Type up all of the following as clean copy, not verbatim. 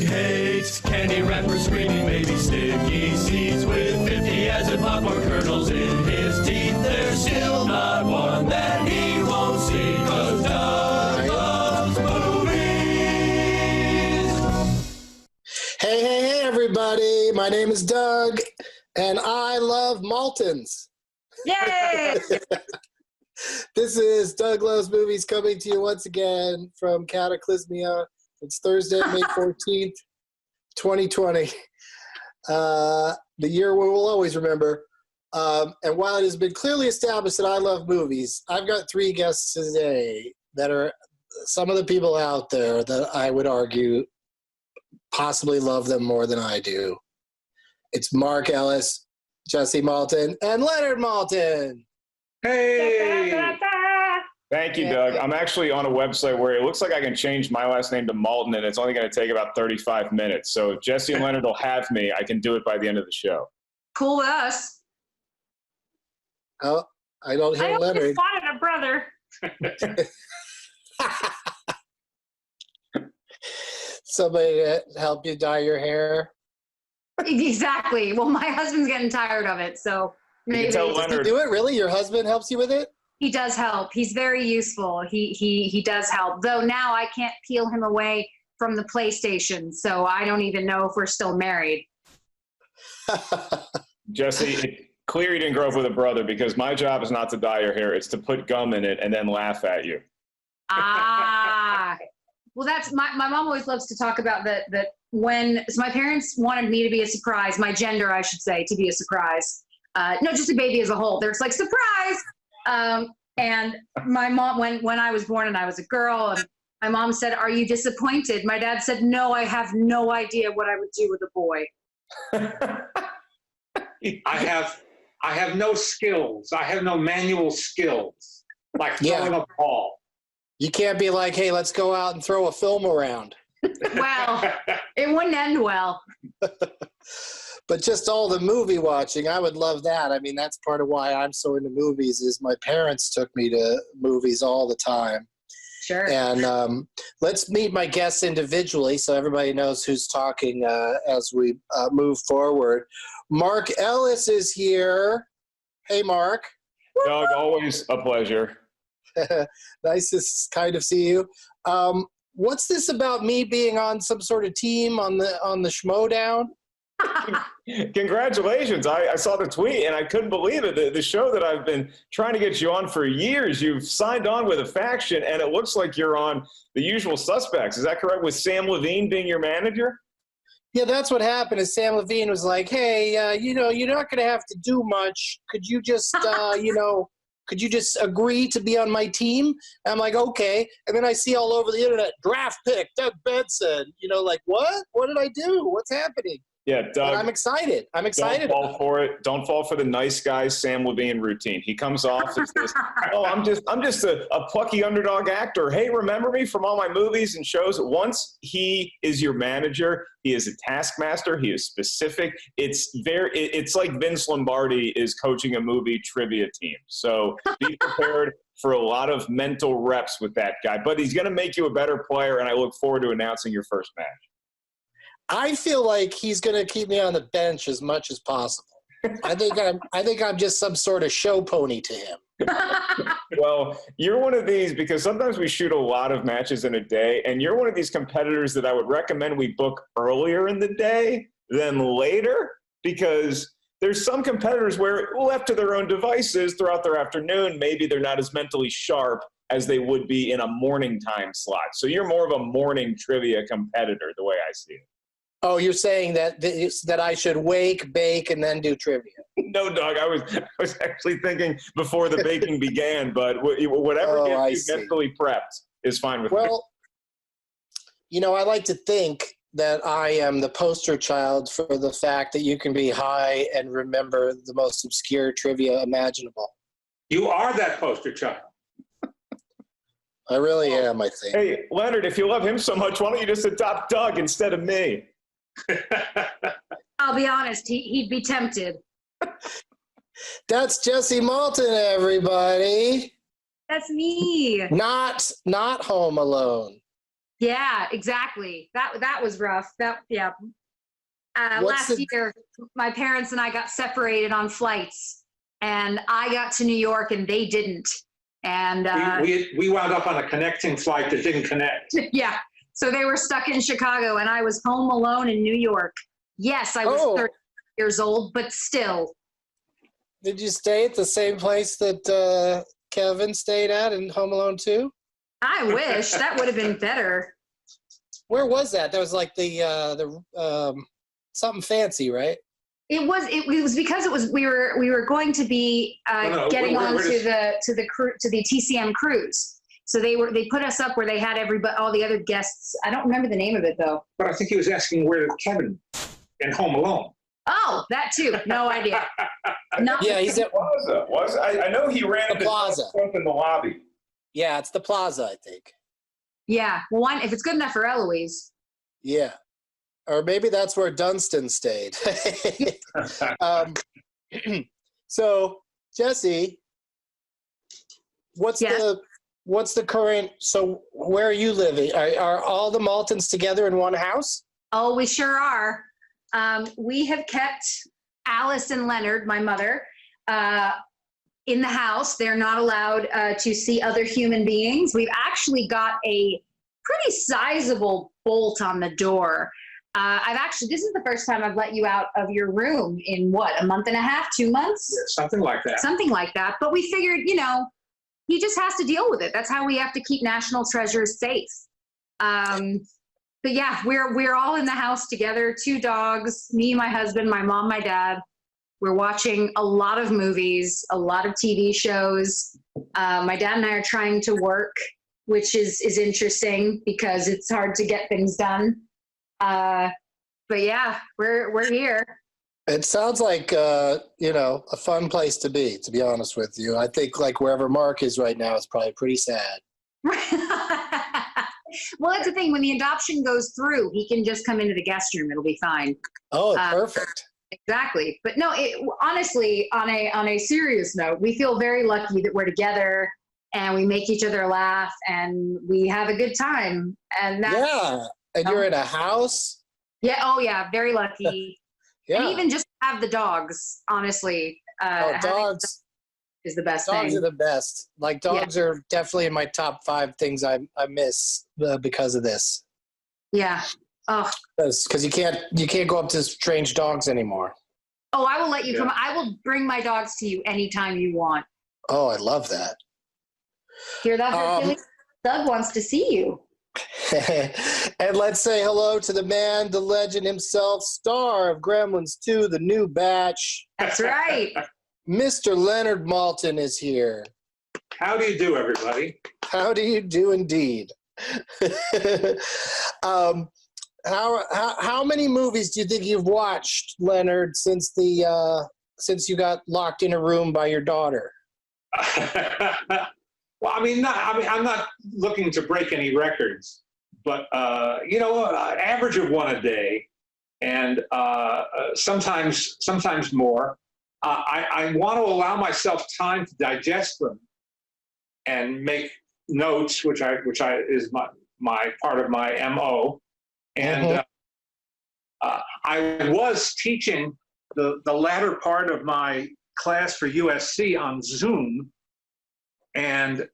Doug hates candy wrappers, screaming baby sticky seeds with 50 acid popcorn kernels in his teeth. There's still not one that he won't see, 'cause Doug loves movies. Hey, everybody. My name is Doug, and I love Maltins. Yay! This is Doug Loves Movies coming to you once again from Cataclysmia. It's Thursday, May 14th, 2020. The year we will always remember. And while it has been clearly established that I love movies, I've got three guests today that are some of the people out there that I would argue possibly love them more than I do. It's Mark Ellis, Jessie Maltin, and Leonard Maltin. Hey! Thank you, Doug. I'm actually on a website where it looks like I can change my last name to Maltin, and it's only going to take about 35 minutes. So if Jessie and Leonard will have me, I can do it by the end of the show. Cool with us. Oh, I don't hear I Leonard. wanted a brother. Somebody to help you dye your hair. Exactly. Well, my husband's getting tired of it, so maybe. tell Does he Leonard. do it really? Your husband helps you with it? He does help. He's very useful. He does help. Though now I can't peel him away from the PlayStation, so I don't even know if we're still married. Jesse, it's clear you didn't grow up with a brother, because my job is not to dye your hair. It's to put gum in it and then laugh at you. Ah. Well, that's my mom always loves to talk about that so my parents wanted me to be a surprise, my gender, I should say, to be a surprise. No, just a baby as a whole. There's like, surprise! And my mom, when I was born and I was a girl, and my mom said, "Are you disappointed?" My dad said, "No, I have no idea what I would do with a boy." I have no skills. I have no manual skills, like throwing a ball. You can't be like, hey, let's go out and throw a film around. Well, it wouldn't end well. But just all the movie watching, I would love that. I mean, that's part of why I'm so into movies is my parents took me to movies all the time. Sure. And let's meet my guests individually so everybody knows who's talking as we move forward. Mark Ellis is here. Hey, Mark. Doug, always a pleasure. Nice to kind of see you. What's this about me being on some sort of team on the Schmodown? Congratulations. I saw the tweet and I couldn't believe it. The show that I've been trying to get you on for years, you've signed on with a faction, and it looks like you're on The Usual Suspects. Is that correct, with Sam Levine being your manager? Yeah, that's what happened is Sam Levine was like, hey, you're not going to have to do much. Could you just, could you just agree to be on my team? And I'm like, okay. And then I see all over the internet, draft pick, Doug Benson. Like, what? What did I do? What's happening? Yeah, Doug. But I'm excited. Don't fall for it. Don't fall for the nice guy Sam Levine routine. He comes off as this, oh, I'm just a plucky underdog actor. Hey, remember me from all my movies and shows? Once he is your manager, he is a taskmaster. He is specific. It's like Vince Lombardi is coaching a movie trivia team. So be prepared for a lot of mental reps with that guy. But he's going to make you a better player, and I look forward to announcing your first match. I feel like he's going to keep me on the bench as much as possible. I think I'm just some sort of show pony to him. Well, you're one of these, because sometimes we shoot a lot of matches in a day, and you're one of these competitors that I would recommend we book earlier in the day than later, because there's some competitors where, left to their own devices throughout their afternoon, maybe they're not as mentally sharp as they would be in a morning time slot. So you're more of a morning trivia competitor, the way I see it. Oh, you're saying that I should wake, bake, and then do trivia? No, Doug. I was actually thinking before the baking began, but whatever gets you mentally prepped is fine with me. Well, I like to think that I am the poster child for the fact that you can be high and remember the most obscure trivia imaginable. You are that poster child. I really am, I think. Hey, Leonard, if you love him so much, why don't you just adopt Doug instead of me? I'll be honest, he'd be tempted. That's Jessie Maltin, everybody. That's me. Not Home Alone. Yeah, exactly. That was rough. Yeah. What's Last year, my parents and I got separated on flights, and I got to New York and they didn't. And we wound up on a connecting flight that didn't connect. yeah, so they were stuck in Chicago, and I was home alone in New York. Yes, I was 30 years old, but still. Did you stay at the same place that Kevin stayed at in Home Alone 2? I wish that would have been better. Where was that? That was like the something fancy, right? It was because we were going to be getting on to the TCM cruise. So they put us up where they had all the other guests. I don't remember the name of it though. But I think he was asking where Kevin in Home Alone. Oh, that too. No idea. Yeah, he's at Plaza. I know he ran the into Plaza. Trump in the lobby. Yeah, it's the Plaza, I think. Yeah, well, if it's good enough for Eloise. Yeah, or maybe that's where Dunstan stayed. So, Jessie, what's the current? So, where are you living? Are all the Maltins together in one house? Oh, we sure are. We have kept Alice and Leonard, my mother, in the house. They're not allowed to see other human beings. We've actually got a pretty sizable bolt on the door. This is the first time I've let you out of your room in a month and a half, 2 months? Yeah, something like that. Something like that. But we figured, he just has to deal with it. That's how we have to keep national treasures safe. But yeah, we're all in the house together, 2 dogs, me, my husband, my mom, my dad. We're watching a lot of movies, a lot of TV shows. My dad and I are trying to work, which is interesting because it's hard to get things done. But yeah, we're here. It sounds like a fun place to be honest with you. I think like wherever Mark is right now is probably pretty sad. Well, that's the thing. When the adoption goes through, he can just come into the guest room. It'll be fine. Oh, perfect. Exactly. But no, honestly, on a serious note, we feel very lucky that we're together and we make each other laugh and we have a good time. And that's, and you're in a house. Yeah. Oh, yeah. Very lucky. Yeah. And even just have the dogs, honestly. Dogs is the best thing. Dogs are the best. Like dogs are definitely in my top 5 things I miss because of this. Yeah. Oh. Because you can't go up to strange dogs anymore. Oh, I will let you come. I will bring my dogs to you anytime you want. Oh, I love that. Hear that? Doug wants to see you. And let's say hello to the man, the legend himself, star of Gremlins 2, the new batch. That's right. Mr. Leonard Maltin is here. How do you do, everybody? How do you do indeed? How many movies do you think you've watched, Leonard, since you got locked in a room by your daughter? Well, I'm not looking to break any records, but average of 1 a day, and sometimes more. I want to allow myself time to digest them and make notes, which is my part of my MO. And I was teaching the latter part of my class for USC on Zoom, and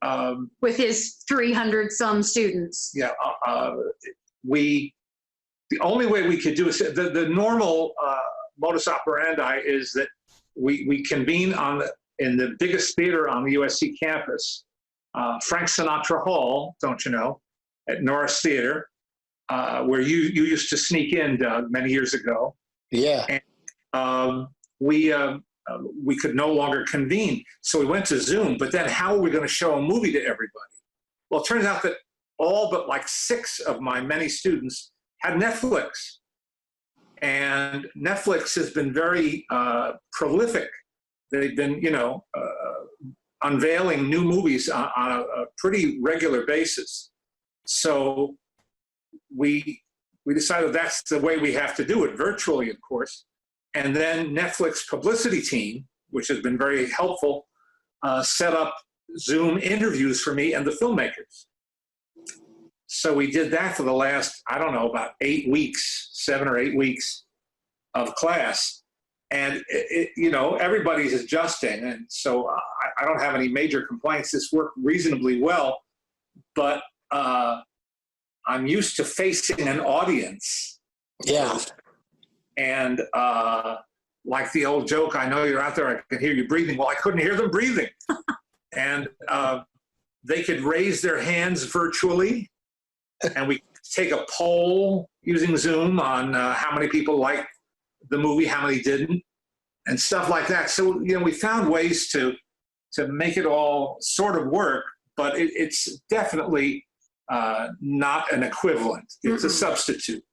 with his 300 some students. Yeah, the only way we could do it, the normal modus operandi is that we convene in the biggest theater on the USC campus, Frank Sinatra Hall, don't you know, at Norris Theater, where you used to sneak in, Doug, many years ago. Yeah. And we could no longer convene, so we went to Zoom. But then, how are we going to show a movie to everybody? Well, it turns out that all but like 6 of my many students had Netflix. And Netflix has been very prolific. They've been, unveiling new movies on a pretty regular basis. So we decided that's the way we have to do it, virtually, of course. And then Netflix publicity team, which has been very helpful, set up Zoom interviews for me and the filmmakers. So we did that for the last, I don't know, about 8 weeks, 7 or 8 weeks of class. And, everybody's adjusting. And so I don't have any major complaints. This worked reasonably well. But I'm used to facing an audience. Yeah. And like the old joke, I know you're out there, I can hear you breathing. Well, I couldn't hear them breathing. And they could raise their hands virtually. And we take a poll using Zoom on how many people liked the movie, how many didn't, and stuff like that. So, we found ways to make it all sort of work, but it's definitely not an equivalent. It's a substitute.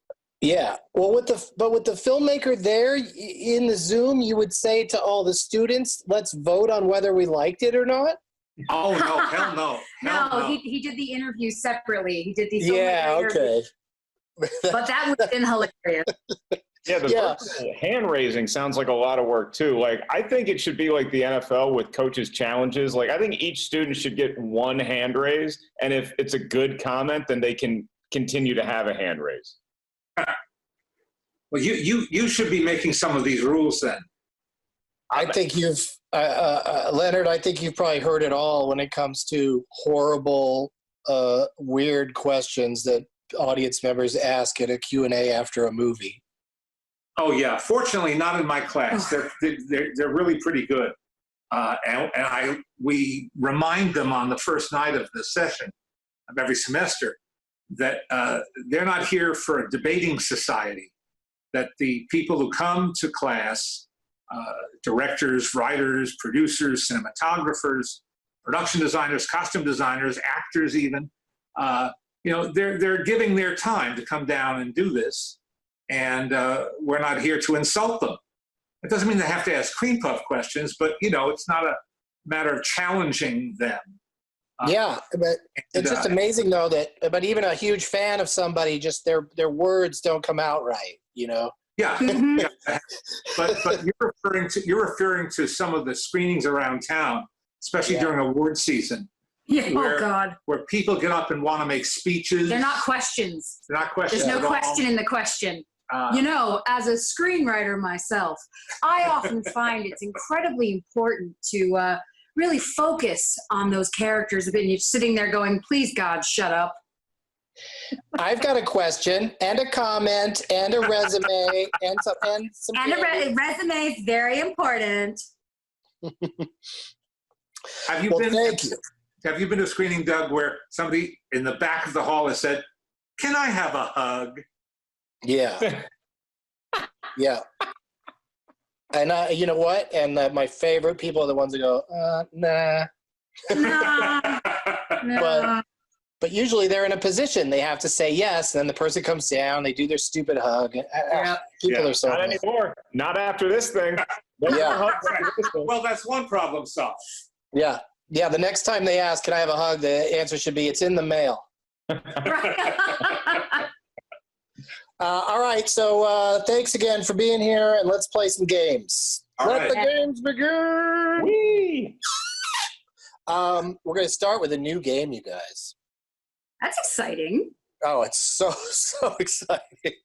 Yeah. Well, with the filmmaker there in the Zoom, you would say to all the students, let's vote on whether we liked it or not? Oh, no, hell no. Hell no. He did the interview separately. He did these. Yeah, okay. But that would have been hilarious. Yeah, virtual hand raising sounds like a lot of work too. Like, I think it should be like the NFL with coaches' challenges. Like, I think each student should get one hand raised, and if it's a good comment, then they can continue to have a hand raise. Well, you should be making some of these rules then. I think you've, Leonard, I think you've probably heard it all when it comes to horrible, weird questions that audience members ask at a Q&A after a movie. Oh, yeah. Fortunately, not in my class. They're really pretty good. And we remind them on the first night of the session of every semester that they're not here for a debating society, that the people who come to class, directors, writers, producers, cinematographers, production designers, costume designers, actors even, they're giving their time to come down and do this. And we're not here to insult them. It doesn't mean they have to ask cream puff questions, but, it's not a matter of challenging them. Yeah, but it's just amazing, though, but even a huge fan of somebody, just their words don't come out right, Yeah. Mm-hmm. Yeah. But you're referring to some of the screenings around town, especially during award season. Yeah. Oh God. Where people get up and want to make speeches. They're not questions. They're not questions. There's no question in the question. As a screenwriter myself, I often find it's incredibly important to really focus on those characters. And you're sitting there going, please, God, shut up. I've got a question and a comment and a resume and some. Resume is very important. Have you been to a screening, Doug, where somebody in the back of the hall has said, "Can I have a hug?" Yeah. Yeah. And you know what? And my favorite people are the ones that go, nah. No. But usually they're in a position. They have to say yes, and then the person comes down, they do their stupid hug. People are so not anymore. Not after this thing. Yeah. Well, that's one problem solved. Yeah. Yeah, the next time they ask, can I have a hug, the answer should be, it's in the mail. All right, so thanks again for being here, and let's play some games. Let the games begin. Whee! We're going to start with a new game, you guys. That's exciting. Oh, it's so exciting. It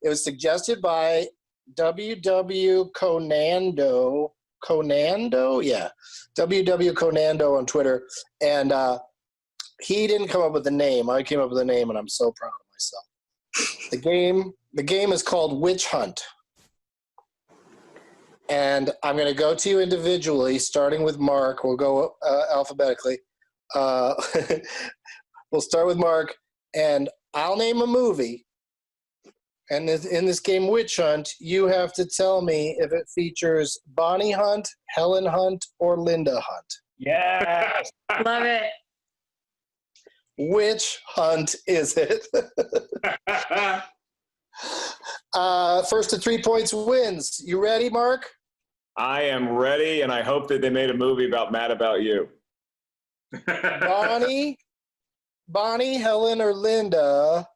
was suggested by WW Conando, yeah, WW Conando on Twitter, and he didn't come up with the name. I came up with the name, and I'm so proud of myself. The game is called Witch Hunt, and I'm going to go to you individually, starting with Mark. We'll go alphabetically. We'll start with Mark, and I'll name a movie. And in this game, Witch Hunt, you have to tell me if it features Bonnie Hunt, Helen Hunt, or Linda Hunt. Yes. Love it. Which Hunt is it? First to 3 points wins. You ready, Mark? I am ready, and I hope that they made a movie about Mad About You. Bonnie, Helen, or Linda?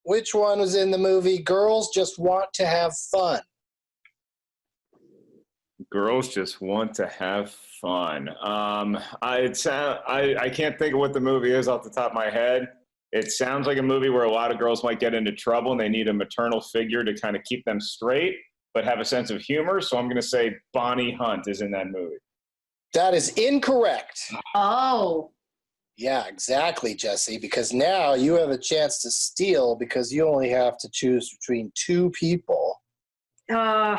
Which one was in the movie Girls Just Want to Have Fun? Girls just want to have fun. I can't think of what the movie is off the top of my head. It sounds like a movie where a lot of girls might get into trouble and they need a maternal figure to kind of keep them straight, but have a sense of humor. So I'm going to say Bonnie Hunt is in that movie. That is incorrect. Oh. Yeah, exactly, Jesse, because now you have a chance to steal because you only have to choose between two people. Helen?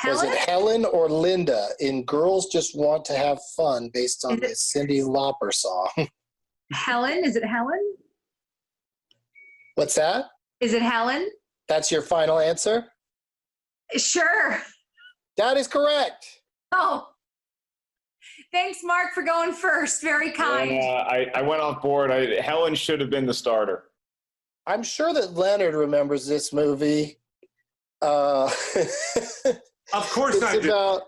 Was it Helen or Linda in Girls Just Want to Have Fun based on the Cyndi Lauper song? Helen? Is it Helen? What's that? Is it Helen? That's your final answer? Sure. That is correct. Oh. Thanks, Mark, for going first. Very kind. I went off board. Helen should have been the starter. I'm sure that Leonard remembers this movie. Of course I do.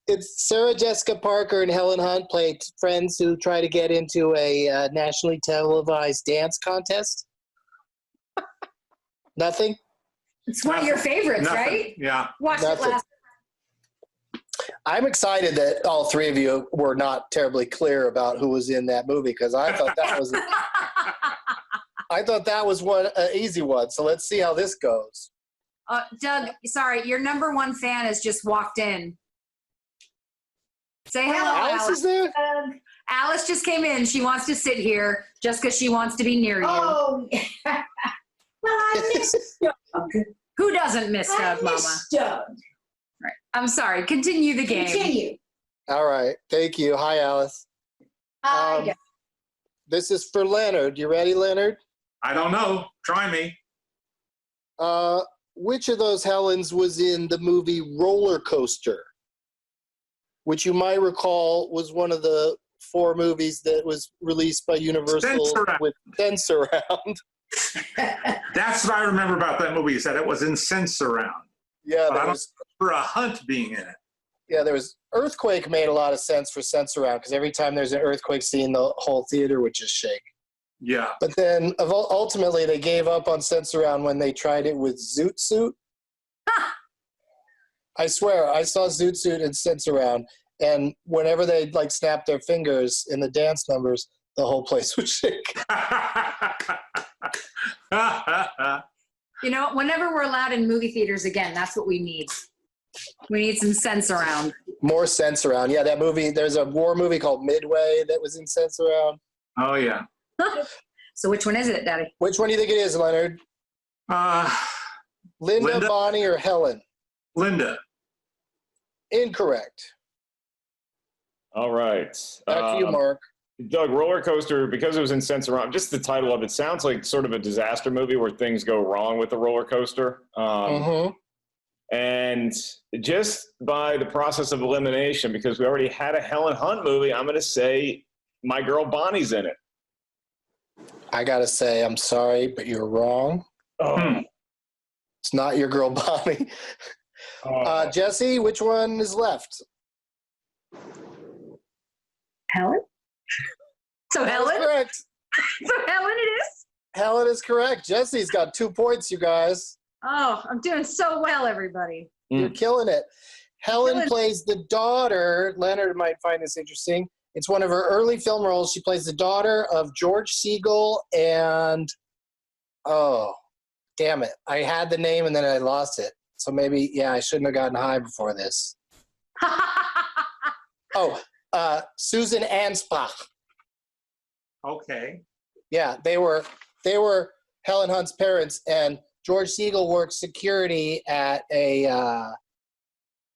It's Sarah Jessica Parker and Helen Hunt played friends who try to get into a nationally televised dance contest. Nothing? It's one of your favorites, right? Yeah. Watched it last. I'm excited that all three of you were not terribly clear about who was in that movie because I thought that was one easy one. So let's see how this goes. Doug, sorry, your number one fan has just walked in. Say hello, Alice. Is there? Alice just came in. She wants to sit here just because she wants to be near you. Oh, well, I miss Doug. Who doesn't miss Doug, I Mama? miss Doug. Right. I'm sorry. Continue the game. Continue. All right. Thank you. Hi, Alice. This is for Leonard. You ready, Leonard? I don't know. Try me. Which of those Helens was in the movie Roller Coaster, which you might recall was one of the 4 movies that was released by Universal with Sensurround. That's what I remember about that movie, is that it was in Sensurround. Yeah, I don't remember a Hunt being in it. Yeah, there was Earthquake made a lot of sense for Sensurround because every time there's an earthquake scene, the whole theater would just shake. Yeah. But then ultimately they gave up on Sensurround when they tried it with Zoot Suit. I swear, I saw Zoot Suit and Sensurround, and whenever they like snapped their fingers in the dance numbers, the whole place would shake. You know, whenever we're allowed in movie theaters again, that's what we need. We need some Sensurround. More Sensurround. Yeah, that movie, there's a war movie called Midway that was in Sensurround. Oh, yeah. So which one is it, Daddy? Which one do you think it is, Leonard? Linda, Bonnie, or Helen? Linda. Incorrect. All right. Back to you, Mark. Doug, Roller Coaster, because it was in Sensurround, just the title of it sounds like sort of a disaster movie where things go wrong with the roller coaster. And just by the process of elimination, because we already had a Helen Hunt movie, I'm going to say My Girl Bonnie's in it. I got to say, I'm sorry, but you're wrong. It's not Your Girl Bonnie. Jesse, which one is left? Helen? So Helen? Correct. So Helen it is? Helen is correct. Jesse's got 2 points, you guys. Oh, I'm doing so well, everybody. You're killing it. Helen plays the daughter. Leonard might find this interesting. It's one of her early film roles. She plays the daughter of George Segal and, oh, damn it. I had the name and then I lost it. So maybe, yeah, I shouldn't have gotten high before this. Susan Anspach. Okay. Yeah, they were Helen Hunt's parents, and George Segal worked security at a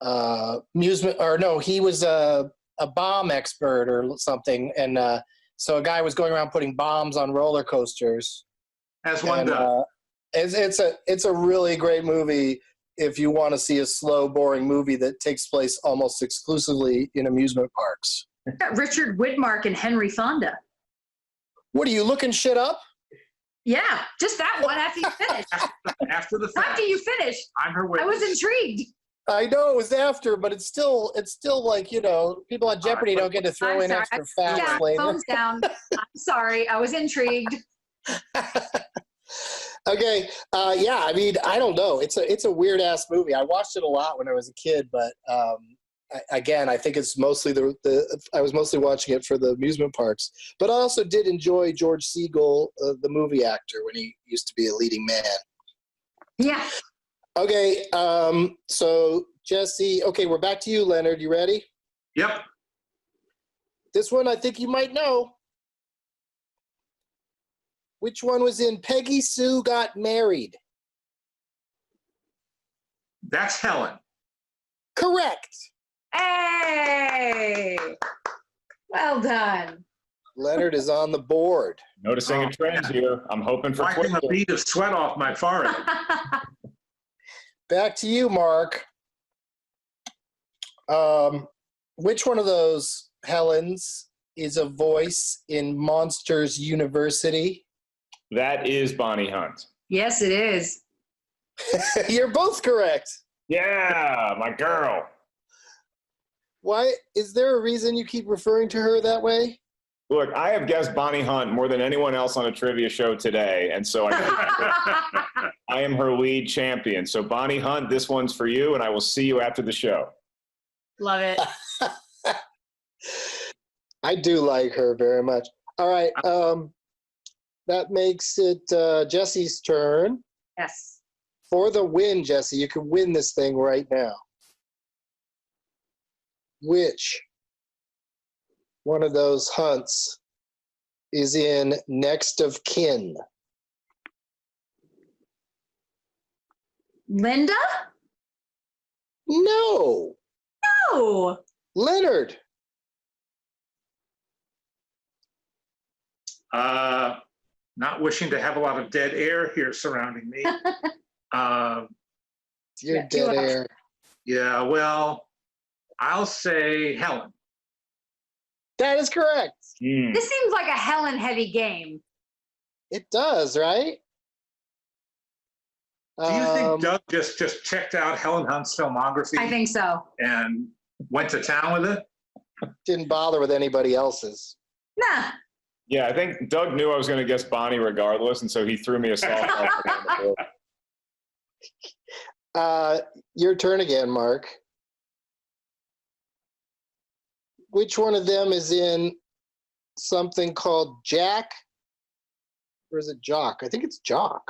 amusement, or no, he was a bomb expert or something, and so a guy was going around putting bombs on roller coasters. As one does. It's a really great movie if you want to see a slow, boring movie that takes place almost exclusively in amusement parks. Richard Widmark and Henry Fonda. What are you looking shit up? Yeah, just that one after you finish. After the fact. After you finish. I'm her witness. I was intrigued. I know it was after, but it's still like, you know, people on Jeopardy don't get to throw in extra facts later. Phone's down. I'm sorry. I was intrigued. Okay. Yeah, I mean, I don't know. It's a weird ass movie. I watched it a lot when I was a kid, but again, I think it's mostly I was mostly watching it for the amusement parks, but I also did enjoy George Segal, the movie actor, when he used to be a leading man. Yeah. Okay, so Jesse, okay, we're back to you, Leonard. You ready? Yep. This one I think you might know. Which one was in Peggy Sue Got Married? That's Helen. Correct. Hey. Well done. Leonard is on the board. Noticing a trend here. I'm hoping for Wiping a quick. bead of sweat off my forehead. Back to you, Mark. Which one of those Helens is a voice in Monsters University? That is Bonnie Hunt. Yes, it is. You're both correct. Yeah, my girl. Why is there a reason you keep referring to her that way? Look, I have guessed Bonnie Hunt more than anyone else on a trivia show today, and so I am her lead champion. So Bonnie Hunt, this one's for you, and I will see you after the show. Love it. I do like her very much. All right, that makes it Jesse's turn. Yes. For the win, Jesse, you can win this thing right now. Which one of those Hunts is in Next of Kin? Linda? No. No. Leonard. Not wishing to have a lot of dead air here surrounding me. You're Yeah, dead two air. Yeah, well, I'll say Helen. That is correct. This seems like a Helen heavy game. It does, right? Do you think Doug just checked out Helen Hunt's filmography I think so. and went to town with it? Didn't bother with anybody else's? Nah. Yeah, I think Doug knew I was going to guess Bonnie regardless, and so he threw me a softball. Your turn again, Mark. Which one of them is in something called Jack? Or is it Jock? I think it's Jock.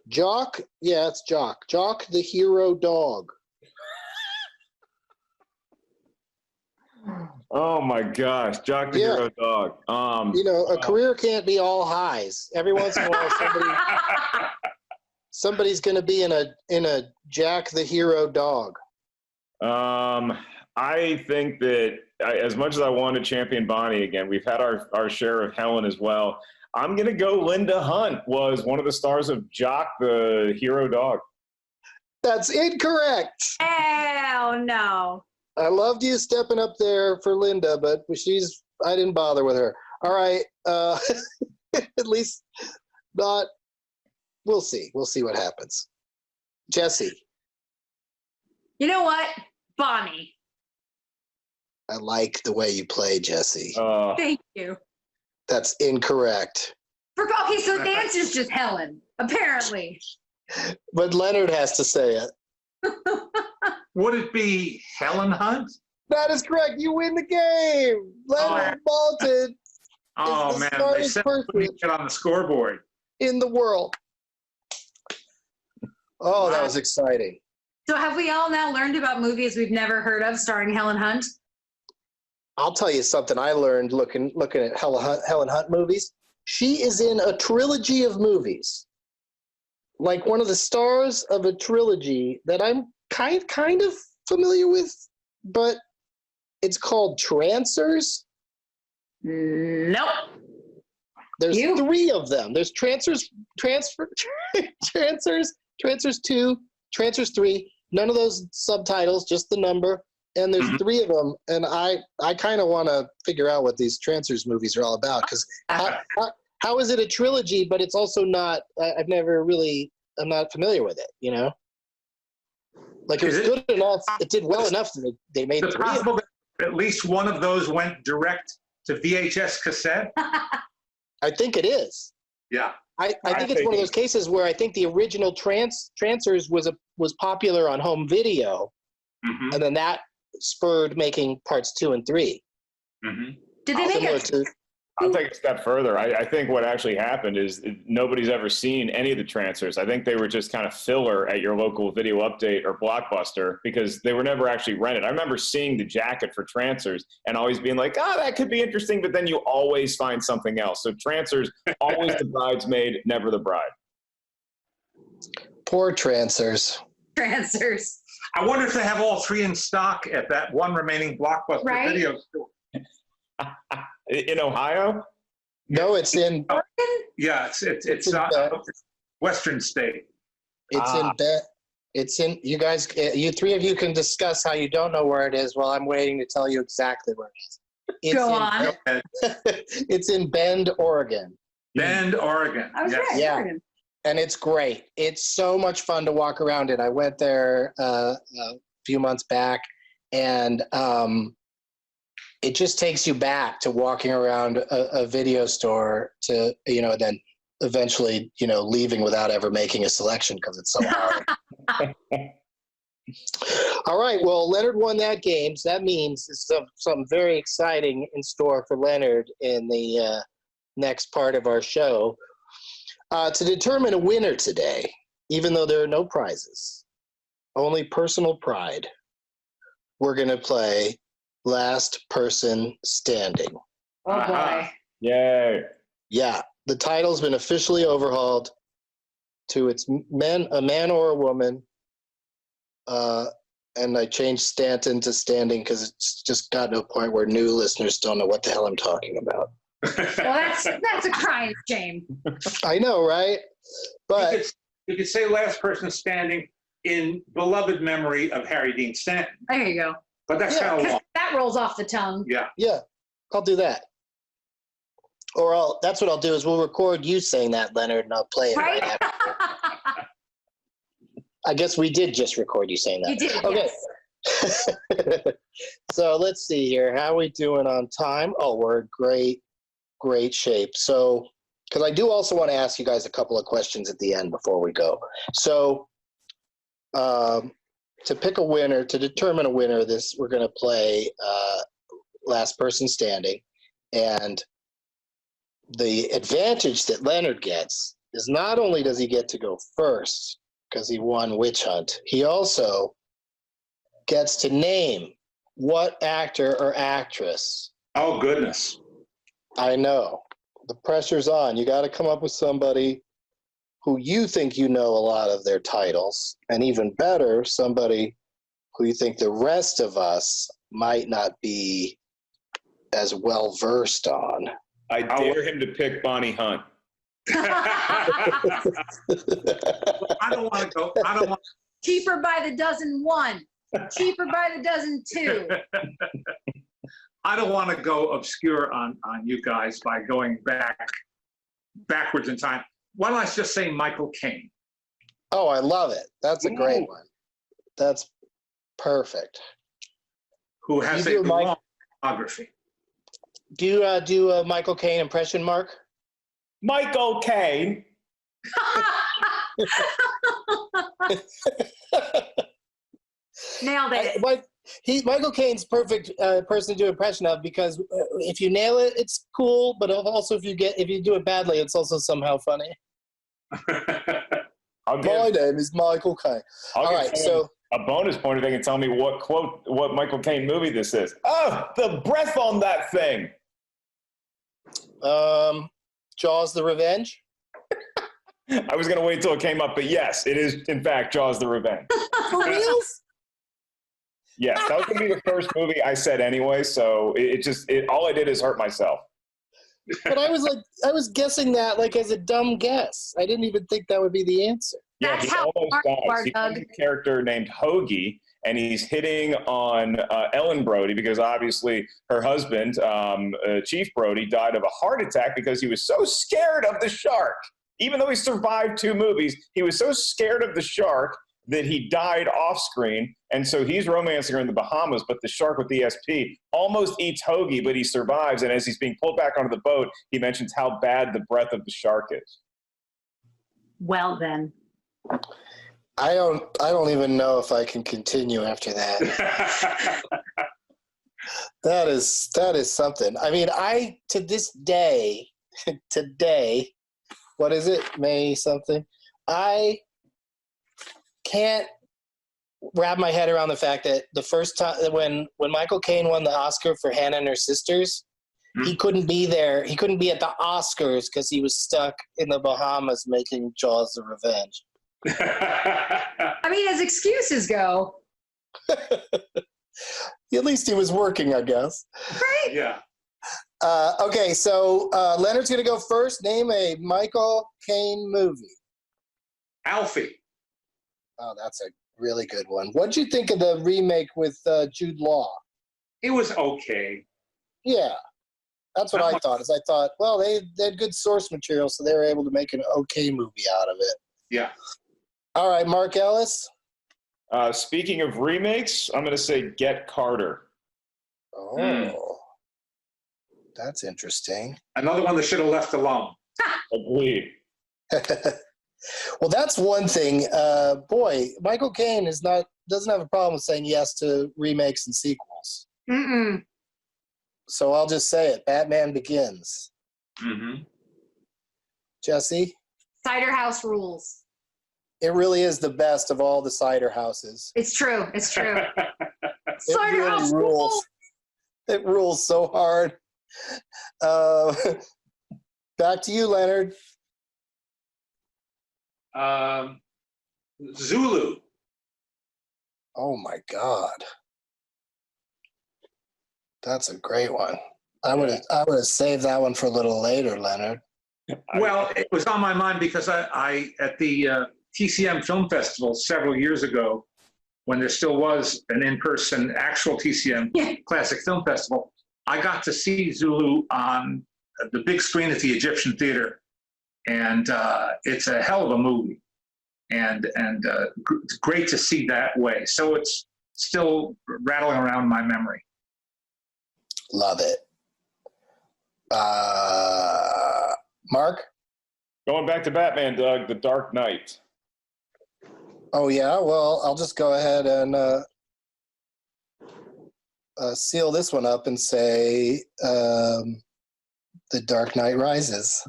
Jock? Yeah, it's Jock. Jock the Hero Dog. Oh my gosh, Jock the Hero Dog. You know, a career can't be all highs. Every once in a while, somebody's going to be in a Jack the Hero Dog. I think that as much as I want to champion Bonnie again, we've had our share of Helen as well. I'm going to go Linda Hunt was one of the stars of Jock the Hero Dog. That's incorrect. Oh, no. I loved you stepping up there for Linda, but I didn't bother with her. All right. At least not. We'll see. We'll see what happens. Jesse. You know what? Bonnie. I like the way you play, Jesse. Thank you. That's incorrect. Okay, so the answer's just Helen, apparently. But Leonard has to say it. Would it be Helen Hunt? That is correct. You win the game. Leonard Maltin Oh, is the man. They smartest said person it on the scoreboard. in the world. Oh, that was exciting. So have we all now learned about movies we've never heard of starring Helen Hunt? I'll tell you something I learned looking at Helen Hunt movies. She is in a trilogy of movies, like one of the stars of a trilogy that I'm kind of familiar with, but it's called Trancers. Nope. There's three of them. There's Trancers 2, Trancers 3. None of those subtitles, just the number. And there's three of them, and I kind of want to figure out what these Trancers movies are all about, because how is it a trilogy, but it's also not, I'm not familiar with it, you know? Like, it was good enough, it did well enough that they made Is it three of them. possible that at least one of those went direct to VHS cassette? I think it is. Yeah. I think it's one of those cases where I think the original Trancers was popular on home video, and then that spurred making parts 2 and 3. Mm-hmm. Did they make Similar it? to, I'll take a step further. I think what actually happened is nobody's ever seen any of the transfers. I think they were just kind of filler at your local Video Update or Blockbuster because they were never actually rented. I remember seeing the jacket for transfers and always being like, oh, that could be interesting, but then you always find something else. So transfers, always the bridesmaid, never the bride. poor transfers. Transfers. I wonder if they have all 3 in stock at that one remaining Blockbuster Right. video store. In Ohio? No, it's in Yeah, it's Western State. It's in you guys. You 3 of you can discuss how you don't know where it is while I'm waiting to tell you exactly where it is. It's Go in on. It's in Bend, Oregon. Bend, Oregon. I was Yes. right. Yeah. Oregon. And it's great. It's so much fun to walk around it. I went there a few months back, and it just takes you back to walking around a video store to, then eventually, leaving without ever making a selection because it's so hard. All right. Well, Leonard won that game. So that means something very exciting in store for Leonard in the next part of our show. To determine a winner today, even though there are no prizes, only personal pride, we're going to play Last Person Standing. Oh boy. Yay. Yeah, the title's been officially overhauled to it's a man or a woman. And I changed Stanton to Standing because it's just gotten to a point where new listeners don't know what the hell I'm talking about. Well, that's a crying shame. I know, right? But You could say Last Person Standing in beloved memory of Harry Dean Stanton. There you go. But that's Yeah. kind of long. That rolls off the tongue. Yeah. yeah, I'll do that. Or that's what I'll do is we'll record you saying that, Leonard, and I'll play it right, Right? after. I guess we did just record you saying that. You did. Okay. Yes. So let's see here. How are we doing on time? Oh, we're in great shape. So, because I do also want to ask you guys a couple of questions at the end before we go. So, to pick a winner, to determine a winner, we're going to play Last Person Standing. And the advantage that Leonard gets is not only does he get to go first because he won Witch Hunt, he also gets to name what actor or actress. Oh, goodness. I know. The pressure's on. You got to come up with somebody who you think you know a lot of their titles, and even better, somebody who you think the rest of us might not be as well versed on. I dare him to pick Bonnie Hunt. I don't want to go. I don't want. Cheaper by the dozen 1. Cheaper by the dozen 2. I don't want to go obscure on you guys by going backwards in time. Why don't I just say Michael Caine? Oh, I love it. That's a great one. That's perfect. Who has You a do, long biography. Do you do a Michael Caine impression, Mark? Michael Caine. Nailed it. Michael Caine's perfect person to do impression of because if you nail it, it's cool. But also if you do it badly, it's also somehow funny. I'll My give, name is Michael Caine. I'll All give right, someone so a bonus point if they can tell me what Michael Caine movie this is. Oh, the breath on that thing. Jaws: The Revenge. I was going to wait till it came up, but yes, it is, in fact, Jaws the Revenge. For reals? Yes, that was going to be the first movie I said anyway, so all I did is hurt myself. But I was guessing that like as a dumb guess. I didn't even think that would be the answer. Yeah, That's he how almost smart you dies. are, He Doug. plays a character named Hoagie, and he's hitting on Ellen Brody because obviously her husband, Chief Brody, died of a heart attack because he was so scared of the shark. Even though he survived 2 movies, he was so scared of the shark that he died off screen. And so he's romancing her in the Bahamas, but the shark with ESP almost eats Hoagie, but he survives. And as he's being pulled back onto the boat, he mentions how bad the breath of the shark is. Well then. I don't even know if I can continue after that. That is something. I mean, to this day, today, what is it? May something. I can't wrap my head around the fact that the first time when Michael Caine won the Oscar for Hannah and Her Sisters, he couldn't be there. He couldn't be at the Oscars because he was stuck in the Bahamas making Jaws of Revenge. I mean, as excuses go. At least he was working, I guess. Right? Yeah. Okay, so Leonard's going to go first. Name a Michael Caine movie. Alfie. Oh, that's a really good one. What'd you think of the remake with Jude Law? It was okay. Yeah, that's what I thought. I thought, well, they had good source material, so they were able to make an okay movie out of it. Yeah. All right, Mark Ellis. Speaking of remakes, I'm going to say Get Carter. Oh, that's interesting. Another one that should have left alone. Agreed. Well, that's one thing. Boy, Michael Caine doesn't have a problem with saying yes to remakes and sequels. Mm-mm. So I'll just say it. Batman Begins. Mm-hmm. Jesse? Cider House rules. It really is the best of all the cider houses. It's true. It's true. It Cider really House rules. rules. It rules so hard. Back to you, Leonard. Zulu. Oh my God. That's a great one. I would have saved that one for a little later, Leonard. Well, it was on my mind because I at the TCM Film Festival several years ago, when there still was an in-person actual TCM Classic Film Festival, I got to see Zulu on the big screen at the Egyptian Theater, and it's a hell of a movie, and it's great to see that way. So it's still rattling around my memory. Love it. Mark? Going back to Batman, Doug, The Dark Knight. Oh, yeah? Well, I'll just go ahead and seal this one up and say The Dark Knight Rises.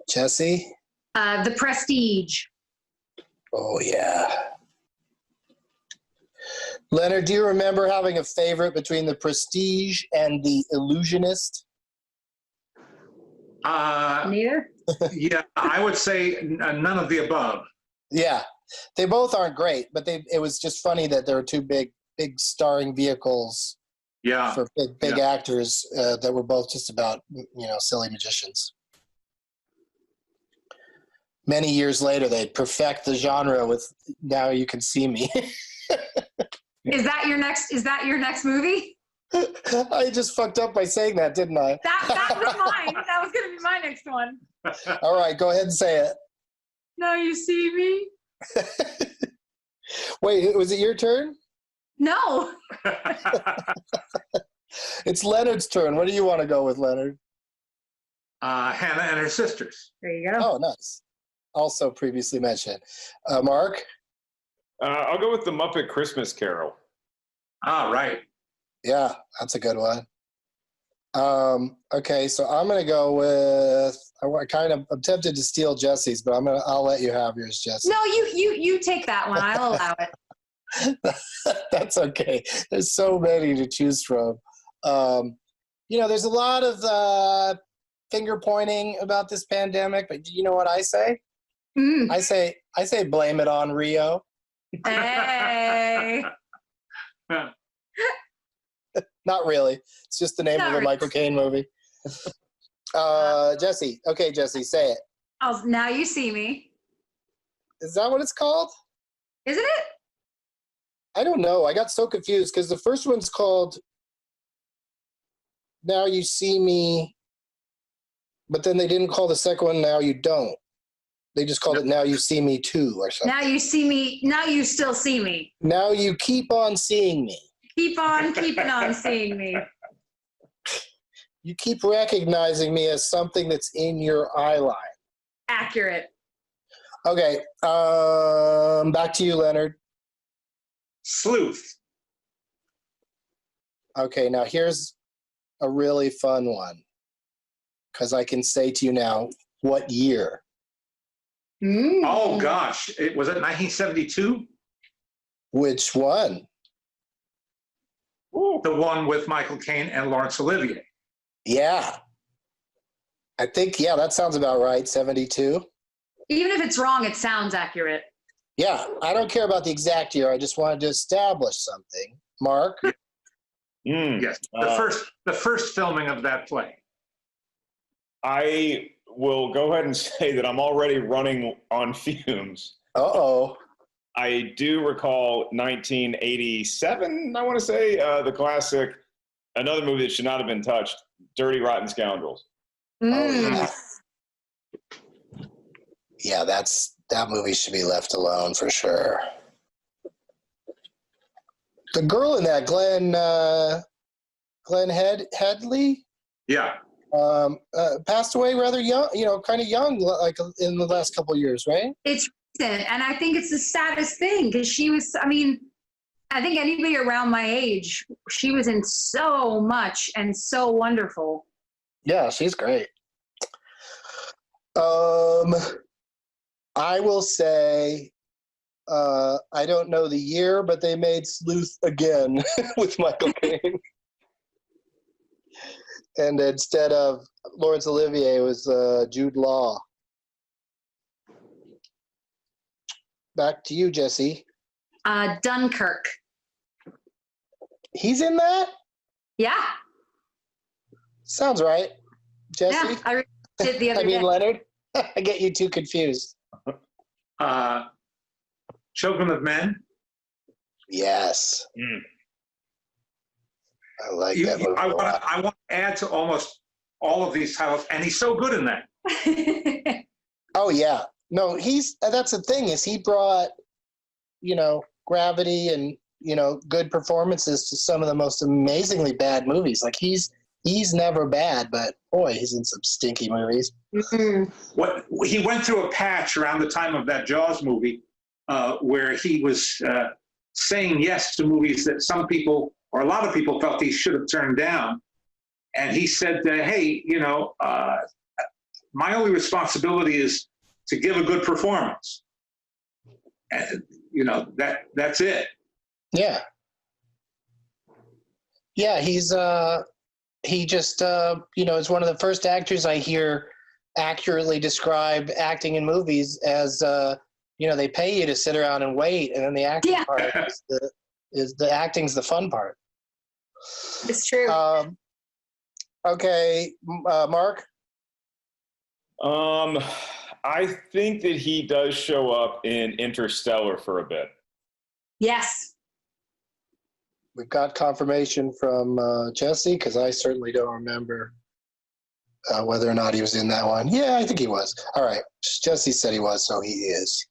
Jesse? The Prestige. Oh, yeah. Leonard, do you remember having a favorite between The Prestige and The Illusionist? Neither? Yeah, I would say none of the above. Yeah, they both aren't great, but it was just funny that there were two big starring vehicles Yeah. for big actors that were both just about, silly magicians. Many years later, they'd perfect the genre with Now You Can See Me. Is that your next movie? I just fucked up by saying that, didn't I? That was mine. That was going to be my next one. All right, go ahead and say it. Now you see me? Wait, was it your turn? No. It's Leonard's turn. What do you want to go with, Leonard? Hannah and Her Sisters. There you go. Oh, nice. Also previously mentioned. Mark? I'll go with The Muppet Christmas Carol. Ah, right. Yeah, that's a good one. Okay, so I'm going to go with, I'm tempted to steal Jesse's, but I'll let you have yours, Jesse. No, you take that one. I'll allow it. That's okay. There's so many to choose from. There's a lot of finger pointing about this pandemic, but do you know what I say? Mm. I say blame it on Rio. Hey. Not really. It's just the name of a Michael Caine movie. Jesse. Okay, Jesse, say it. Now You See Me. Is that what it's called? Isn't it? I don't know. I got so confused because the first one's called Now You See Me, but then they didn't call the second one Now You Don't. They just called it Now You See Me Too or something. Now you see me. Now you still see me. Now You Keep On Seeing Me. Keep on keeping on seeing me. You keep recognizing me as something that's in your eye line. Accurate. Okay. Back to you, Leonard. Sleuth. Okay, now here's a really fun one. Because I can say to you now, what year? Oh gosh, was it 1972? Which one? The one with Michael Caine and Laurence Olivier. Yeah. I think, yeah, that sounds about right. 72. Even if it's wrong, it sounds accurate. Yeah, I don't care about the exact year. I just wanted to establish something. Mark? Yes, the first filming of that play. I will go ahead and say that I'm already running on fumes. Uh-oh. I do recall 1987, I want to say, the classic, another movie that should not have been touched, Dirty Rotten Scoundrels. Oh, yeah. Yeah, that movie should be left alone for sure. The girl in that, Glenn Headley, Yeah. passed away rather young, kind of young, like in the last couple of years, right? It's recent, and I think it's the saddest thing because she was, I think anybody around my age, she was in so much and so wonderful. Yeah, she's great. I will say, I don't know the year, but they made Sleuth again with Michael Caine. And instead of Laurence Olivier, it was Jude Law. Back to you, Jessie. Dunkirk. He's in that? Yeah. Sounds right. Jessie? Yeah. I did the other day. Leonard? I get you two confused. Children of Men. Yes. I like that movie. I want to add to almost all of these titles, and he's so good in that. Oh, yeah. No, that's the thing, is he brought, gravity and, good performances to some of the most amazingly bad movies. Like, he's never bad, but boy, he's in some stinky movies. Mm-hmm. He went through a patch around the time of that Jaws movie where he was saying yes to movies that some people, or a lot of people, felt he should have turned down. And he said, hey, my only responsibility is to give a good performance. And, that's it. Yeah. Yeah, he just, is one of the first actors I hear accurately describe acting in movies as, they pay you to sit around and wait, and then the acting part is the acting's the fun part. It's true. Okay, Mark? I think that he does show up in Interstellar for a bit. Yes. We've got confirmation from Jessie, because I certainly don't remember whether or not he was in that one. Yeah, I think he was. All right. Jessie said he was, so he is.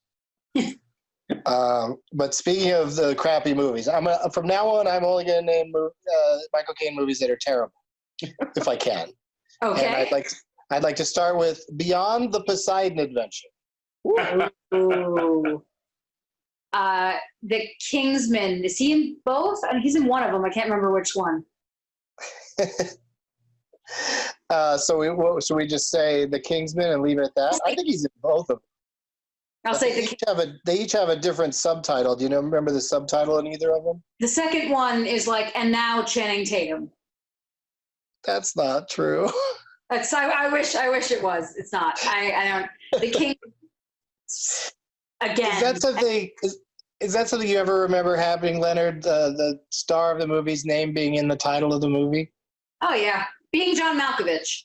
But speaking of the crappy movies, from now on, I'm only going to name Michael Caine movies that are terrible, if I can. Okay. And I'd like to start with Beyond the Poseidon Adventure. Ooh. The Kingsman. Is he in both? He's in one of them. I can't remember which one. So we just say The Kingsman and leave it at that? I think he's in both of them. I'll say they each have a different subtitle. Do you remember the subtitle in either of them? the second one is like, and now Channing Tatum. That's not true. I wish it was. It's not. I don't. The King. Again. Is that something? Is that something you ever remember happening, Leonard? The star of the movie's name being in the title of the movie? Oh yeah, being John Malkovich.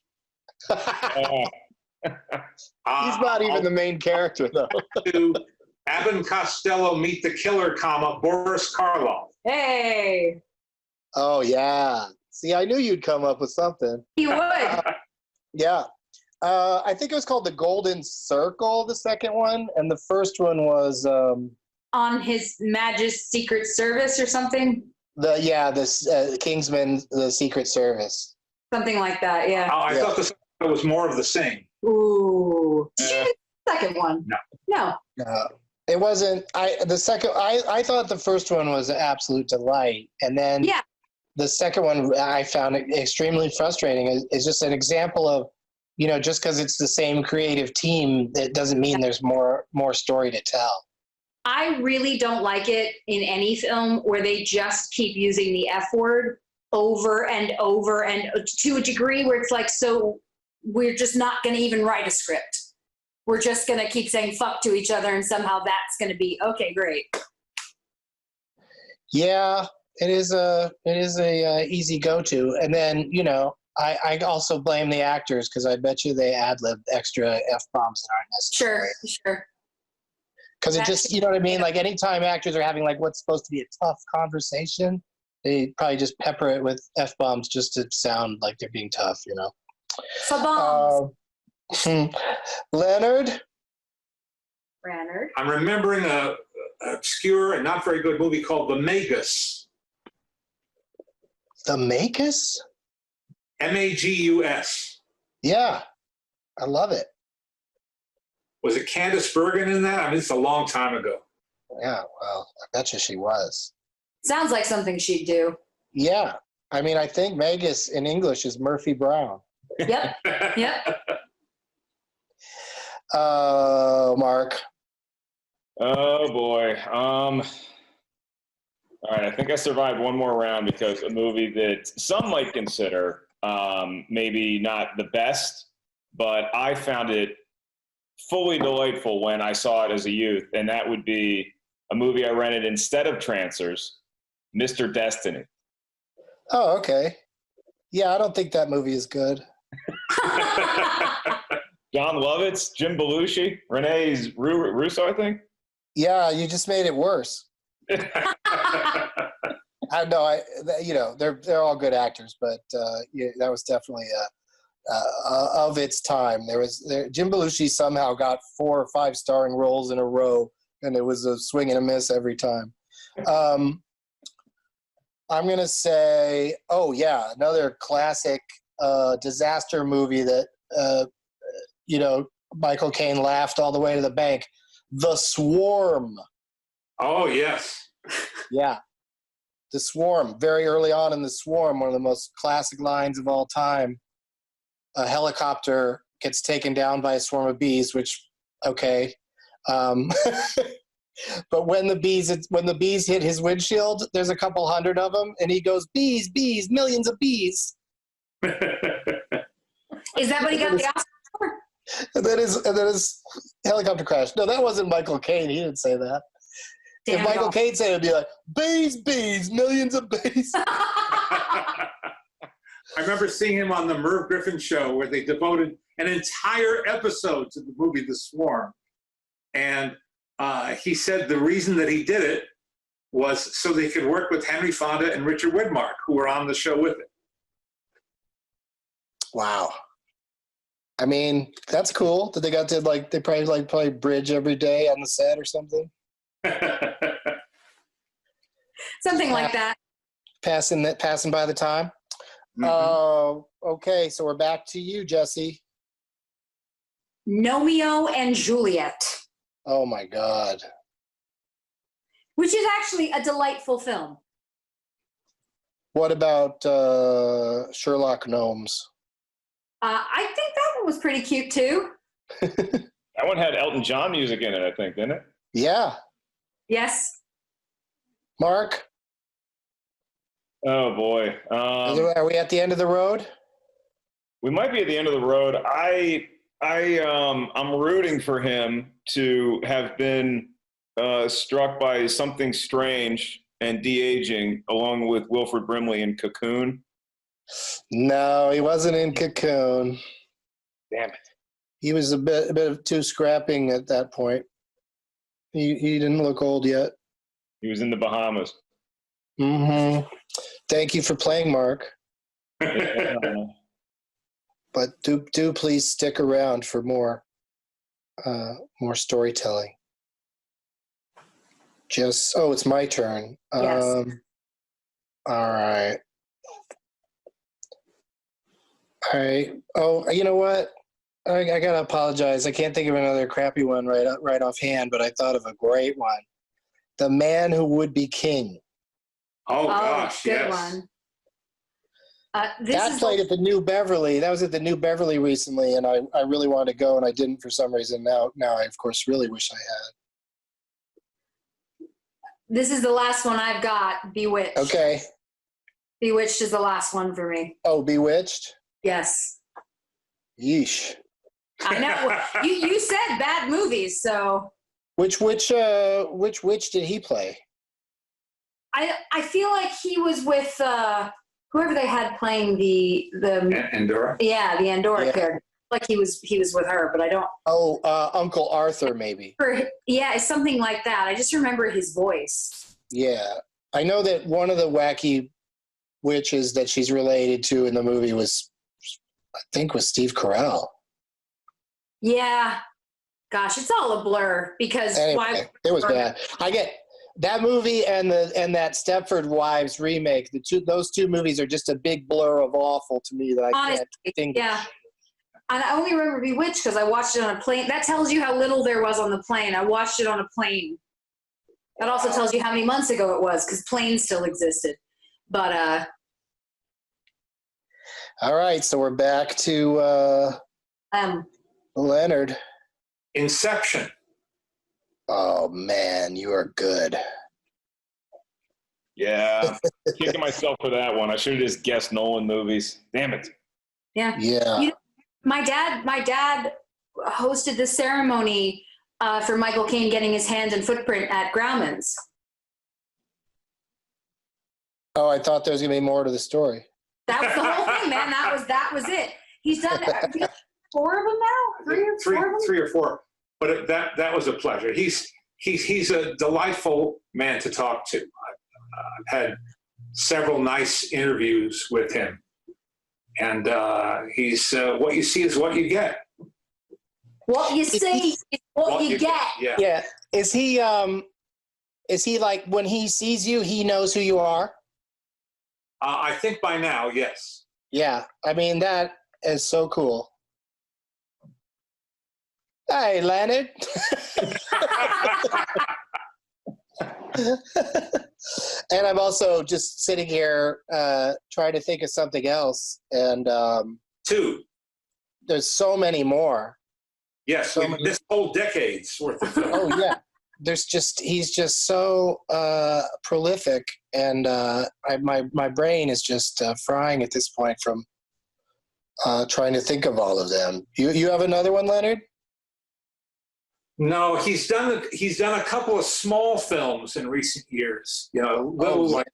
He's not even the main character, though. To Abbott and Costello Meet the Killer, Boris Karloff. Hey. Oh yeah. See, I knew you'd come up with something. He would. Yeah. I think it was called The Golden Circle, the second one, and the first one was On His Majesty's Secret Service or something. This Kingsman, the Secret Service. Something like that. Yeah. Oh, I thought this was more of the same. Ooh. Did you do the second one? No. No. It wasn't. I thought the first one was an absolute delight, and then the second one I found extremely frustrating. Is just an example of, just because it's the same creative team, that doesn't mean there's more story to tell. I really don't like it in any film where they just keep using the F word over and over, and to a degree where it's like, so we're just not going to even write a script. We're just going to keep saying fuck to each other, and somehow that's going to be okay, great. Yeah, it is a easy go-to. And then, I also blame the actors, because I bet you they ad-libbed extra F-bombs that aren't necessary. Sure. Because it just, you know what I mean? Like, anytime actors are having, like, what's supposed to be a tough conversation, they probably just pepper it with F-bombs just to sound like they're being tough, Fa-bombs. Leonard? I'm remembering a obscure and not very good movie called The Magus. The Magus? Magus. Yeah, I love it. Was it Candice Bergen in that? I mean, it's a long time ago. Yeah, well, I bet you she was. Sounds like something she'd do. Yeah, I mean, I think Magus in English is Murphy Brown. Yep. Mark. Oh boy. All right, I think I survived one more round because a movie that some might consider maybe not the best, but I found it fully delightful when I saw it as a youth, and that would be a movie I rented instead of Trancers, Mr. Destiny. Oh, okay. Yeah, I don't think that movie is good. John Lovitz, Jim Belushi, Renee Russo, I think. Yeah, you just made it worse. I know, they're all good actors, but that was definitely of its time. Jim Belushi somehow got 4 or 5 starring roles in a row, and it was a swing and a miss every time. I'm gonna say, another classic disaster movie that Michael Caine laughed all the way to the bank. The Swarm. Oh, yes. Yeah. The Swarm. Very early on in The Swarm, one of the most classic lines of all time. A helicopter gets taken down by a swarm of bees, which, okay. But when the bees hit his windshield, there's a couple hundred of them, and he goes, bees, bees, millions of bees. Is that what he got the Oscar for? And then his helicopter crashed. No, that wasn't Michael Caine. He didn't say that. Damn if Michael Caine said it, it'd be like, bees, bees, millions of bees. I remember seeing him on the Merv Griffin show where they devoted an entire episode to the movie The Swarm. And he said the reason that he did it was so they could work with Henry Fonda and Richard Widmark, who were on the show with it. Wow. I mean, that's cool that they got to they probably play bridge every day on the set or something. Something like that. Passing by the time. Okay, so we're back to you, Jessie. Romeo and Juliet. Oh my God. Which is actually a delightful film. What about Sherlock Gnomes? I think that one was pretty cute too. That one had Elton John music in it, I think, didn't it? Yeah. Yes. Mark? Oh boy. Are we at the end of the road? We might be at the end of the road. I'm rooting for him to have been struck by something strange and de-aging, along with Wilford Brimley in Cocoon. No, he wasn't in Cocoon. Damn it. He was a bit of too scrapping at that point. He didn't look old yet. He was in the Bahamas. Mm-hmm. Thank you for playing, Mark. But do please stick around for more storytelling. It's my turn. Yes. All right. Oh, you know what? I gotta apologize. I can't think of another crappy one right offhand, but I thought of a great one. The Man Who Would Be King. Oh gosh, good yes. one. This That is played at the New Beverly. That was at the New Beverly recently, and I really wanted to go, and I didn't for some reason. Now I, of course, really wish I had. This is the last one I've got, Bewitched. Okay. Bewitched is the last one for me. Oh, Bewitched? Yes. Yeesh. I know. you said bad movies, so. Which witch did he play? I feel like he was with whoever they had playing the Andorra? yeah, the Andorra Yeah. character. Like he was with her, but I don't. Oh, Uncle Arthur, maybe. Yeah, it's something like that. I just remember his voice. Yeah. I know that one of the wacky witches that she's related to in the movie was Steve Carell. Yeah. Gosh, it's all a blur because Anyway, it was bad. I get that movie and that Stepford Wives remake. Those two movies are just a big blur of awful to me that I honestly, can't think. yeah. And I only remember Bewitched because I watched it on a plane. That tells you how little there was on the plane. I watched it on a plane. That also tells you how many months ago it was because planes still existed. But All right, so we're back to Leonard. Inception. Oh man, you are good. Yeah, kicking myself for that one. I should have just guessed Nolan movies. Damn it. yeah. Yeah. You know, my dad hosted the ceremony for Michael Caine getting his hand and footprint at Grauman's. Oh, I thought there was gonna be more to the story. That was the whole thing, man. That was it. He's done 4 of them now, 3 or 4 of them. 3 or 4. But that was a pleasure. He's a delightful man to talk to. I've had several nice interviews with him, and he's what you see is what you get. What you see is what you get. Yeah. Yeah. Is he like when he sees you, he knows who you are? I think by now, yes. Yeah. I mean, that is so cool. Hey, Leonard. And I'm also just sitting here trying to think of something else. And 2. there's so many more. Yes, this whole decade's worth of film. Oh, yeah. He's just so prolific. And my brain is just frying at this point from trying to think of all of them. You have another one, Leonard? No, he's done a couple of small films in recent years. You know, little like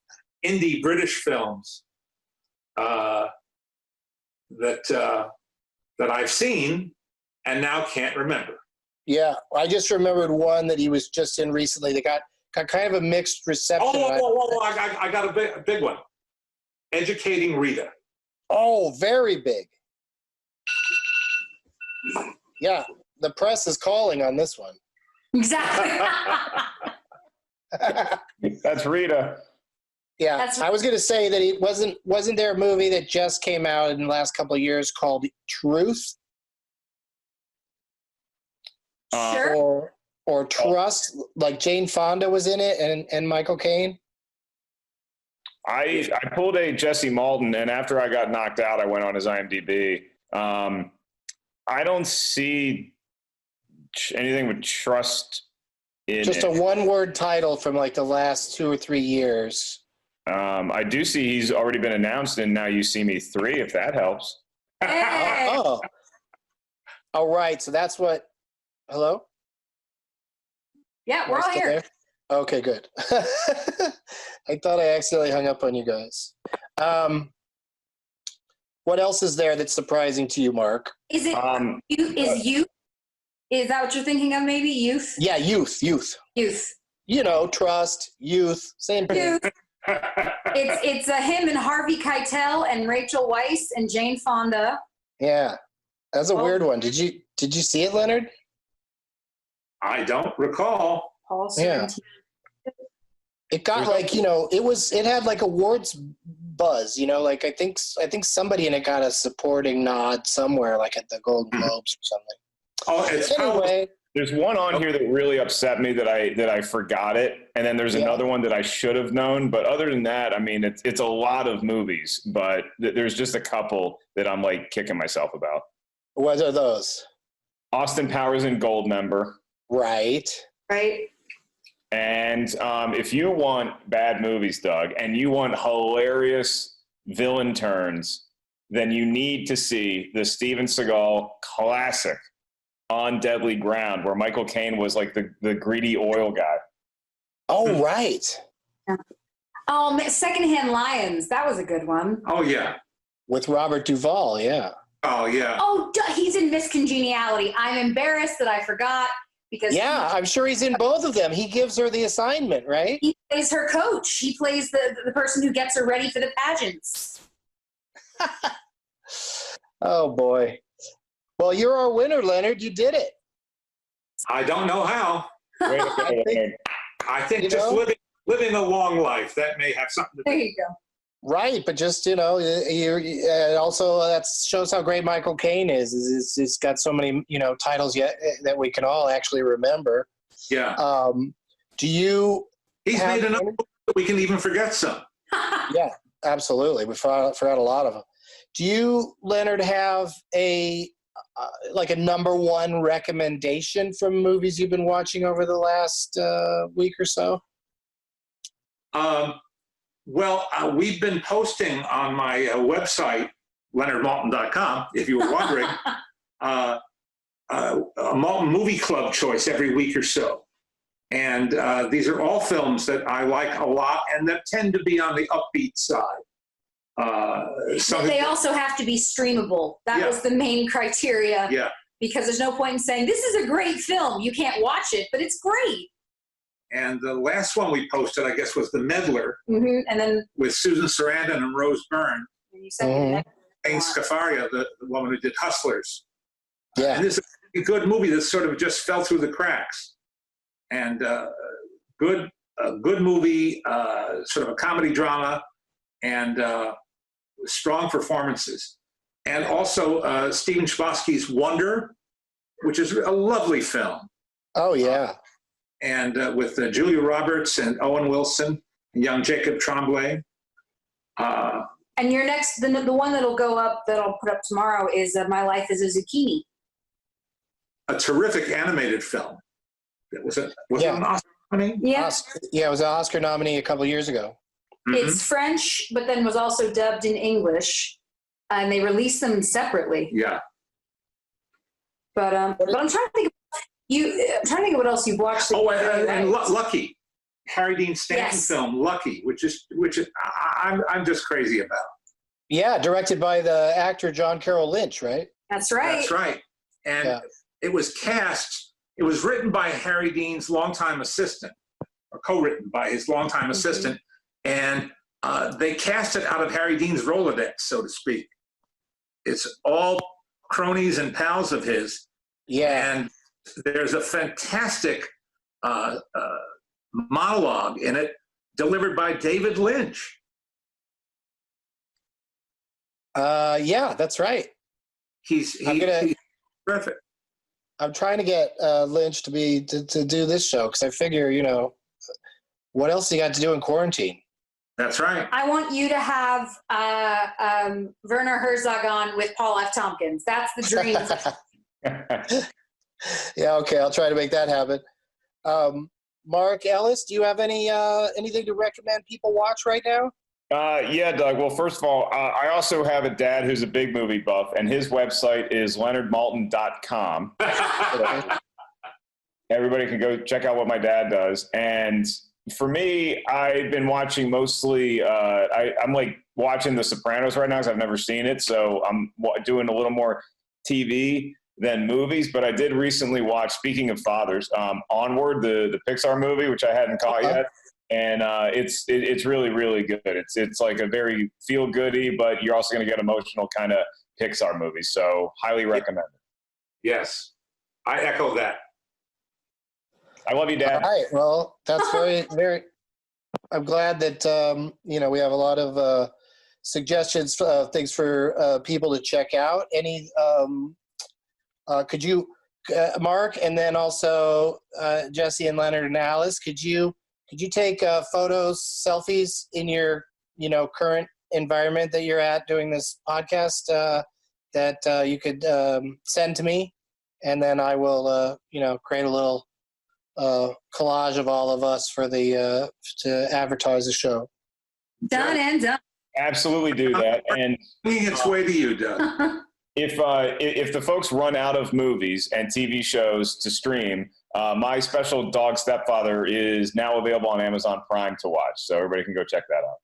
indie British films that I've seen and now can't remember. Yeah, I just remembered one that he was just in recently that got kind of a mixed reception. I got a big one. Educating Rita. Oh, very big. Yeah, the press is calling on this one. Exactly. That's Rita. Yeah, That's- I was going to say that it wasn't there a movie that just came out in the last couple of years called Truth? Sure. Or Trust, like Jane Fonda was in it and Michael Caine? I pulled a Jessie Maltin, and after I got knocked out, I went on his IMDb. I don't see anything with trust in Just it. a one-word title from like the last 2 or 3 years. I do see he's already been announced in Now You See Me 3, if that helps. Hey. Oh. All right, so that's what. Hello? Yeah, we're Am I all still here. there? Okay, good. I thought I accidentally hung up on you guys. What else is there that's surprising to you, Mark? Is it youth? Is that what you're thinking of? Maybe youth. Yeah, youth. Youth. You know, trust, youth, same thing. Youth. It's him and Harvey Keitel and Rachel Weisz and Jane Fonda. Yeah, that's a weird one. Did you see it, Leonard? I don't recall. Paul Yeah. Sorrentino. It got like, it had like awards buzz, like I think somebody in it got a supporting nod somewhere, like at the Golden Globes or something. Oh, it's Anyway, There's one on here that really upset me that I forgot it, and then there's another one that I should have known. But other than that, I mean, it's a lot of movies, but there's just a couple that I'm like kicking myself about. What are those? Austin Powers and Goldmember. Right. And if you want bad movies, Doug, and you want hilarious villain turns, then you need to see the Steven Seagal classic On Deadly Ground, where Michael Caine was like the greedy oil guy. Oh, right. Secondhand Lions. That was a good one. Oh, yeah. With Robert Duvall, yeah. Oh, yeah. Oh, he's in Miss Congeniality. I'm embarrassed that I forgot because I'm sure he's in both of them. He gives her the assignment, right? he plays her coach. He plays the person who gets her ready for the pageants. Oh, boy. Well, you're our winner, Leonard. You did it. I don't know how. Wait a minute. I think just living a long life, that may have something to do. There you go. Right, but just, also that shows how great Michael Caine is. He's got so many, titles yet that we can all actually remember. Yeah. Do you He's made enough that we can even forget some. Yeah, absolutely. We forgot a lot of them. Do you, Leonard, have a number one recommendation from movies you've been watching over the last week or so? Well, we've been posting on my website, leonardmaltin.com, if you were wondering, a Maltin movie club choice every week or so. And these are all films that I like a lot and that tend to be on the upbeat side. They also have to be streamable. That was the main criteria. Yeah. Because there's no point in saying, this is a great film. You can't watch it, but it's great. And the last one we posted, I guess, was The Meddler, and then with Susan Sarandon and Rose Byrne. And you said Jane Scafaria, the woman who did Hustlers. Yeah. And this is a good movie that sort of just fell through the cracks. And good movie, sort of a comedy drama, and strong performances. And also Stephen Chbosky's Wonder, which is a lovely film. Oh, yeah. And with Julia Roberts and Owen Wilson and young Jacob Tremblay. And your next, the one that'll go up, that I'll put up tomorrow, is My Life as a Zucchini. A terrific animated film. Was it an Oscar nominee? Yeah. Yeah, it was an Oscar nominee a couple years ago. It's French, but then was also dubbed in English, and they released them separately. Yeah. But I'm trying to think. I'm trying to think of what else you've watched. And Lucky, Harry Dean Stanton film, Lucky, which is I'm just crazy about. Yeah, directed by the actor John Carroll Lynch, right? That's right. That's right. And it was cast. It was written by Harry Dean's longtime assistant, or co-written by his longtime assistant, and they cast it out of Harry Dean's Rolodex, so to speak. It's all cronies and pals of his. Yeah. And there's a fantastic monologue in it delivered by David Lynch. Yeah, that's right. He's terrific. I'm trying to get Lynch to do this show because I figure, what else he got to do in quarantine? That's right. I want you to have Werner Herzog on with Paul F. Tompkins. That's the dream. Yeah, okay, I'll try to make that happen. Mark, Ellis, do you have anything to recommend people watch right now? Yeah, Doug. Well, first of all, I also have a dad who's a big movie buff, and his website is leonardmaltin.com. Everybody can go check out what my dad does. And for me, I've been watching mostly, I'm like watching The Sopranos right now because I've never seen it. So I'm doing a little more TV than movies. But I did recently watch, speaking of fathers, Onward, the Pixar movie, which I hadn't caught yet. And it's really, really good. It's like a very feel-goody, but you're also going to get emotional kind of Pixar movie. So highly recommend it. Yes, I echo that. I love you, Dad. All right. Well, that's very, very. I'm glad that we have a lot of suggestions, things for people to check out. Any? Could you Mark, and then also Jessie and Leonard and Alice, could you take photos, selfies in your current environment that you're at doing this podcast that you could send to me, and then I will create a little collage of all of us for the to advertise the show. Done and done. Absolutely do that. And Bringing its way to you, Doug. if the folks run out of movies and TV shows to stream, my special dog stepfather is now available on Amazon Prime to watch, so everybody can go check that out.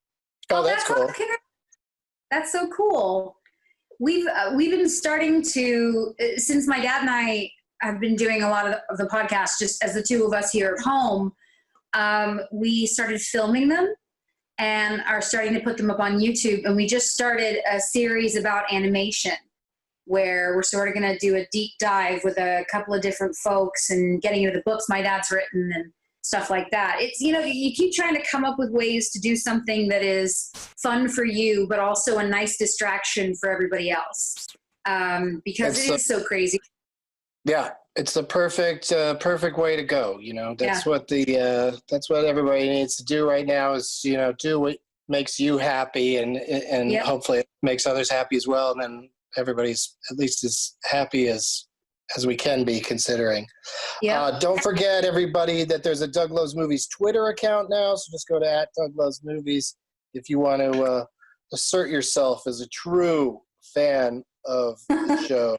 Oh, that's cool. Okay. That's so cool. We've been starting to, since my dad and I have been doing a lot of the podcasts just as the two of us here at home, we started filming them and are starting to put them up on YouTube. And we just started a series about animation where we're sort of going to do a deep dive with a couple of different folks and getting into the books my dad's written and stuff like that. It's, you keep trying to come up with ways to do something that is fun for you, but also a nice distraction for everybody else. Because it is so crazy. Yeah, it's the perfect way to go. That's what that's what everybody needs to do right now is, do what makes you happy and hopefully it makes others happy as well. And then everybody's at least as happy as we can be, considering. Yeah. Don't forget, everybody, that there's a Doug Loves Movies Twitter account now. So just go to @DougLovesMovies if you want to assert yourself as a true fan of the show.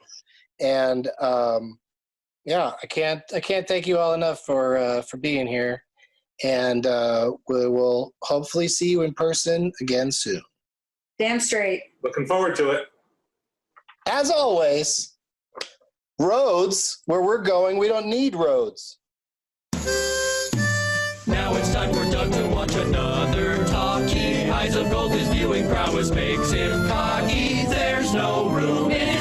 And I can't thank you all enough for being here. And we will hopefully see you in person again soon. Damn straight. Looking forward to it. As always, roads, where we're going, we don't need roads. Now it's time for Doug to watch another talkie. Eyes of gold, his viewing prowess makes him cocky. There's no room in